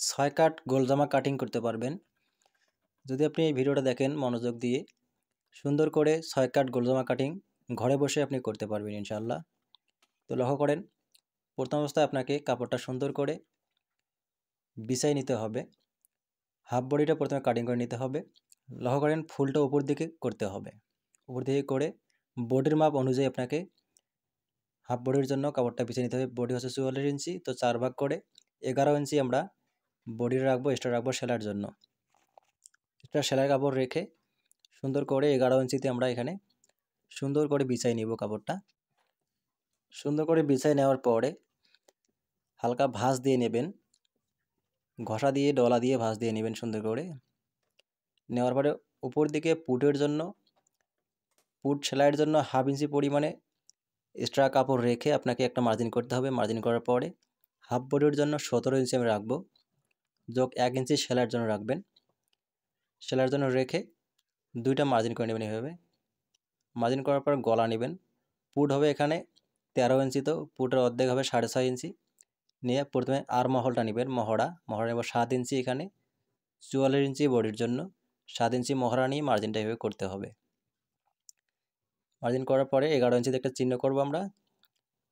6 কাট গোল জামা কাটিং করতে পারবেন। যদি আপনি এই ভিডিওটা দেখেন মনোযোগ দিয়ে, সুন্দর করে 6 কাট গোল জামা কাটিং ঘরে বসে আপনি করতে পারবেন ইনশাআল্লাহ। তো লক্ষ্য করেন, প্রথম অবস্থায় আপনাকে কাপড়টা সুন্দর করে বিছাই নিতে হবে। হাফ বডিটা প্রথমে কাটিং করে নিতে হবে। লক্ষ্য করেন, ফুলটা উপর দিকে করতে হবে। উপর দিকে করে বডির মাপ অনুযায়ী আপনাকে হাফ বডির জন্য কাপড়টা বিছিয়ে নিতে হবে। বডি হচ্ছে 44 ইঞ্চি, তো 4 ভাগ করে 11 ইঞ্চি আমরা বডি রাখবো, এক্সট্রা রাখবো সেলাইয়ের জন্য। এটা সেলাই কাপড় রেখে সুন্দর করে 11 ইঞ্চিতে আমরা এখানে সুন্দর করে বিছাই নিব কাপড়টা। সুন্দর করে বিছাই নেওয়ার পরে হালকা ভাঁজ দিয়ে নেবেন, ঘষা দিয়ে ডলা দিয়ে ভাঁজ দিয়ে নেবেন সুন্দর করে। নেওয়ার পরে উপর দিকে পুটের জন্য, পুট সেলাইয়ের জন্য হাফ ইঞ্চি পরিমাণে এক্সট্রা কাপড় রেখে আপনাকে একটা মার্জিন করতে হবে। মার্জিন করার পরে হাফ বডির জন্য 17 ইঞ্চি আমি রাখবো, যোগ 1 ইঞ্চি সেলাইয়ের জন্য রাখবেন। সেলাইয়ের জন্য রেখে দুইটা মার্জিন করে নেবেন এভাবে। মার্জিন করার পর গলা নেবেন। পুট হবে এখানে 13 ইঞ্চি, তো পুটের অর্ধেক হবে 6.5 ইঞ্চি। নিয়ে প্রথমে আর মহলটা নেবেন, মহড়া নেব 7 ইঞ্চি। এখানে 44 ইঞ্চি বডির জন্য 7 ইঞ্চি মহড়া নিয়ে মার্জিনটা এভাবে করতে হবে। মার্জিন করার পরে 11 ইঞ্চিতে একটা চিহ্ন করব আমরা।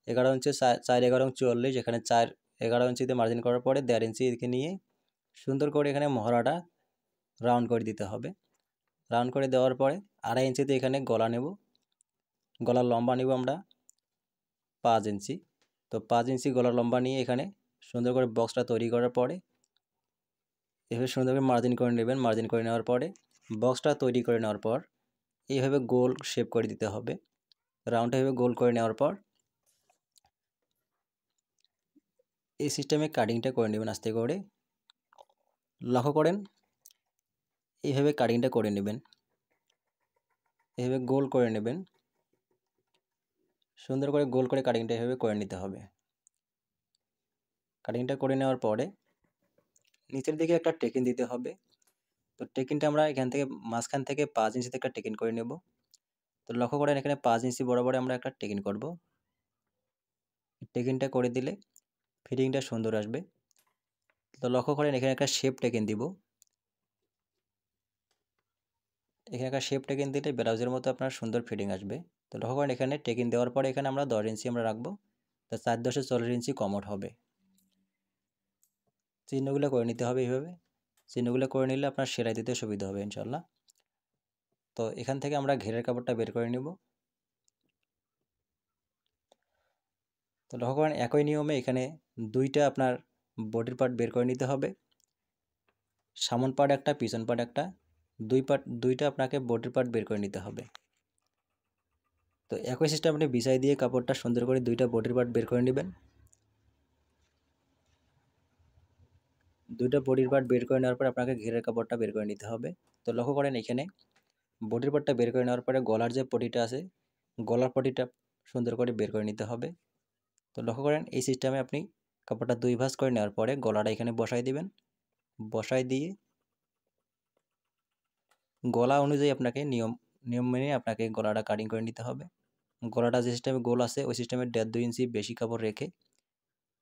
11 ইঞ্চি 4 11 44, এখানে 4 11 ইঞ্চিতে মার্জিন করার পরে 1.5 ইঞ্চি এদিকে নিয়ে সুন্দর করে এখানে মহড়াটা রাউন্ড করে দিতে হবে। রাউন্ড করে দেওয়ার পরে 2.5 ইঞ্চিতে এখানে গলা নেব। গলার লম্বা নেব আমরা 5 ইঞ্চি। তো 5 ইঞ্চি গলার লম্বা নিয়ে এখানে সুন্দর করে বক্সটা তৈরি করার পরে এভাবে সুন্দর করে মার্জিন করে নেবেন। মার্জিন করে নেওয়ার পরে বক্সটা তৈরি করে নেওয়ার পর এইভাবে গোল শেপ করে দিতে হবে। রাউন্ডটা এভাবে গোল করে নেওয়ার পর এই সিস্টেমে কাটিংটা করে নেবেন আস্তে করে। লক্ষ্য করেন, এইভাবে কাটিংটা করে নেবেন, এভাবে গোল করে নেবেন। সুন্দর করে গোল করে কাটিংটা এভাবে করে নিতে হবে। কাটিংটা করে নেওয়ার পরে নিচের দিকে একটা টেকিন দিতে হবে। তো টেকিনটা আমরা এখান থেকে মাঝখান থেকে 5 ইঞ্চিতে একটা টেকিন করে নেব। তো লক্ষ্য করেন, এখানে 5 ইঞ্চি বরাবর আমরা একটা টেকিন করব। টেকিনটা করে দিলে ফিটিংটা সুন্দর আসবে। তো লক্ষ্য করেন, এখানে একটা শেপ টেকিন দিব। এখানে একটা শেপ টেকিন দিলে ব্লাউজের মতো আপনার সুন্দর ফিটিং আসবে। তো লক্ষ্য করেন, এখানে টেকিন দেওয়ার পরে এখানে আমরা 10 ইঞ্চি আমরা রাখবো। তো 4/10 40 ইঞ্চি কমোড হবে। চিহ্নগুলো করে নিতে হবে এইভাবে। চিহ্নগুলো করে নিলে আপনার সেলাই দিতে সুবিধা হবে ইনশাল্লাহ। তো এখান থেকে আমরা ঘেরের কাপড়টা বের করে নিব। তো লক্ষ্য করেন, একই নিয়মে এখানে দুইটা আপনার বডির পার্ট বের করে নিতে হবে। সামন পার্ট একটা, পিছন পার্ট একটা, দুইটা আপনাকে বডির পার্ট বের করে নিতে হবে। তো একই সিস্টেম আপনি বিছাই দিয়ে কাপড়টা সুন্দর করে দুইটা বডির পার্ট বের করে নেবেন। দুইটা বডির পার্ট বের করে নেওয়ার পর আপনাকে ঘেরের কাপড়টা বের করে নিতে হবে। তো লক্ষ্য করেন, এখানে বডির পার্টটা বের করে নেওয়ার পরে গলার যে পটিটা আছে, গলার পটিটা সুন্দর করে বের করে নিতে হবে। তো লক্ষ্য করেন, এই সিস্টেমে আপনি কাপড়টা 2 ভাঁজ করে নেওয়ার পরে গলাটা এখানে বসাই দিবেন। বসাই দিয়ে গলা অনুযায়ী আপনাকে নিয়ম মেনে আপনাকে গলাটা কাটিং করে নিতে হবে। গলাটা যে সিস্টেমে গোল আছে ওই সিস্টেমে 1.5-2 ইঞ্চি বেশি কাপড় রেখে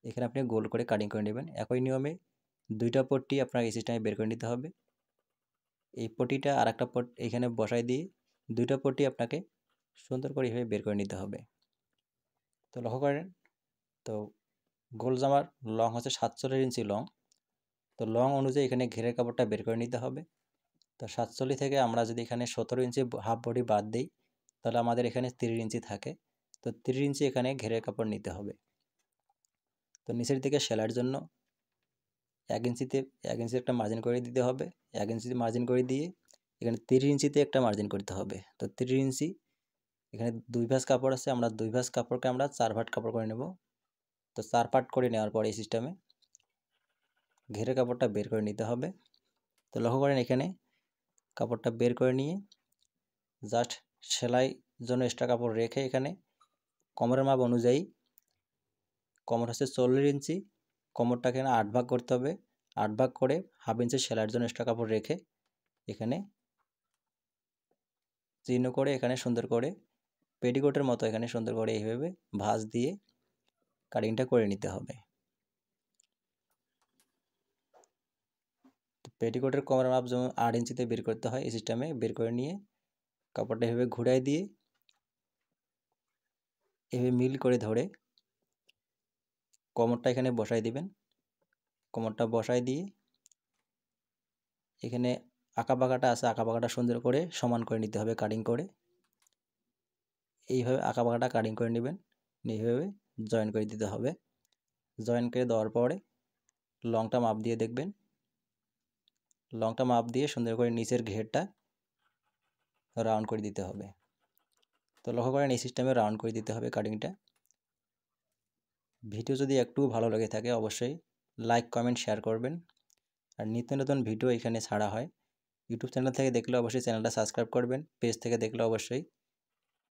এখানে আপনি গোল করে কাটিং করে নেবেন। একই নিয়মে দুইটা পট্টি আপনার এই সিস্টেমে বের করে নিতে হবে। এই পট্টিটা আর একটা পট এখানে বসাই দিয়ে দুইটা পট্টি আপনাকে সুন্দর করে এভাবে বের করে নিতে হবে। তো লক্ষ্য করেন, তো গোল জামার লং হচ্ছে 47 ইঞ্চি লং। তো লং অনুযায়ী এখানে ঘেরের কাপড়টা বের করে নিতে হবে। তো 47 থেকে আমরা যদি এখানে 17 ইঞ্চি হাফ বডি বাদ দিই, তাহলে আমাদের এখানে 30 ইঞ্চি থাকে। তো 30 ইঞ্চি এখানে ঘেরের কাপড় নিতে হবে। তো নিচের দিকে সেলাইয়ের জন্য 1 ইঞ্চিতে 1 ইঞ্চি একটা মার্জিন করে দিতে হবে। 1 ইঞ্চিতে মার্জিন করে দিয়ে এখানে 30 ইঞ্চিতে একটা মার্জিন করতে হবে। তো 30 ইঞ্চি এখানে 2 ভাঁজ কাপড় আছে, আমরা 2 ভাঁজ কাপড়কে আমরা 4 ভাঁজ কাপড় করে নেব। তো 4 পার্ট করে নেওয়ার পর এই সিস্টেমে ঘেরের কাপড়টা বের করে নিতে হবে। তো লক্ষ্য করেন, এখানে কাপড়টা বের করে নিয়ে জাস্ট সেলাই জন্য এক্সট্রা কাপড় রেখে এখানে কোমরের মাপ অনুযায়ী, কোমর হচ্ছে 40 ইঞ্চি, কোমরটাকে এখানে 8 ভাগ করতে হবে। 8 ভাগ করে হাফ ইঞ্চি সেলাইয়ের জন্য এক্সট্রা কাপড় রেখে এখানে চিহ্ন করে এখানে সুন্দর করে পেটিকোটের মতো এখানে সুন্দর করে এইভাবে ভাঁজ দিয়ে কাটিংটা করে নিতে হবে। পেটিকোটের কোমরের মাপ যেমন 8 ইঞ্চিতে বের করতে হয়, এই সিস্টেমে বের করে নিয়ে কাপড়টা এভাবে ঘুরাই দিয়ে এভাবে মিল করে ধরে কোমরটা এখানে বসাই দিবেন। কোমরটা বসাই দিয়ে এখানে আঁকা বাঁকাটা আছে, আঁকা বাঁকাটা সুন্দর করে সমান করে নিতে হবে কাটিং করে। এইভাবে আঁকা বাঁকাটা কাটিং করে নেবেন, এইভাবে জয়েন করে দিতে হবে। জয়েন করে দেওয়ার পরে লংটা মাপ দিয়ে দেখবেন, লংটা মাপ দিয়ে সুন্দর করে নিচের ঘেরটা রাউন্ড করে দিতে হবে। তো লক্ষ্য করেন এই সিস্টেমে রাউন্ড করে দিতে হবে কাটিংটা। ভিডিও যদি একটু ভালো লেগে থাকে অবশ্যই লাইক কমেন্ট শেয়ার করবেন। আর নিত্য নতুন ভিডিও এখানে ছাড়া হয়। ইউটিউব চ্যানেল থেকে দেখলে অবশ্যই চ্যানেলটা সাবস্ক্রাইব করবেন, পেজ থেকে দেখলে অবশ্যই